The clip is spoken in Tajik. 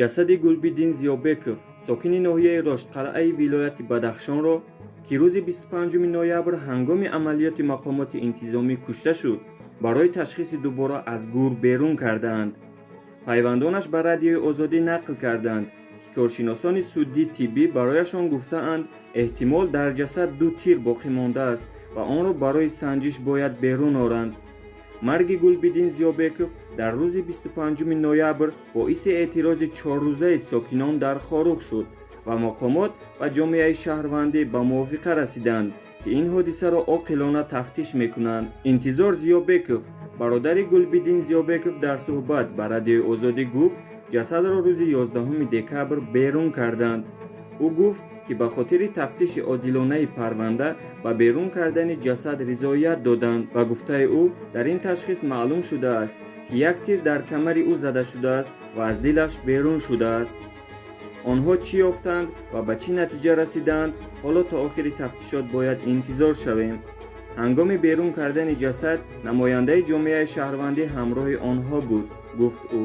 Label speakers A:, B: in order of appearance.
A: ҷасади Гулбидин Зиёбеков, сокини ноҳияи Роштқалъаи вилояти Бадахшонро, ки рӯзи 25 ноябр ҳангоми амалиёти мақомоти интизомӣ кушта шуд, барои ташхиси дубора аз гур берун кардаанд. пайвандонаш ба Радиои Озодӣ нақл карданд, ки коршиносони суддӣ тиббӣ барояшон гуфтаанд, эҳтимол дар ҷасад 2 тир боқӣ мондааст ва онро барои санҷиш бояд берун оранд. марги Гулбидин Зиёбеков дар рӯзи 25 ноябр боиси эътирози 4-рӯзаи сокинон дар Хорух шуд ва мақомот ва ҷомеаи шаҳрвандӣ ба мувофиқа расиданд, ки ин ҳодисаро оқилона тафтиш мекунанд. Интизор Зиёбеков, бародари Гулбидин Зиёбеков, дар суҳбат ба Радиои Озодӣ гуфт, ҷасадро рӯзи 11 декабр берун карданд. ӯ гуфт, ки ба хотири тафтиши одилонаи парванда ба берун кардани ҷасад ризоят доданд. Ба гуфтаи ӯ, дар ин ташхис маълум шудааст, ки як тир дар камари ӯ зада шудааст ва аз дилаш берун шудааст. онҳо чӣ ёфтанд ва ба чӣ натиҷа расиданд, ҳоло то охири тафтишот бояд интизор шавем. ҳангоми берун кардани ҷасад, намояндаи ҷомеаи шаҳрвандӣ ҳамроҳи онҳо буд, гуфт ӯ.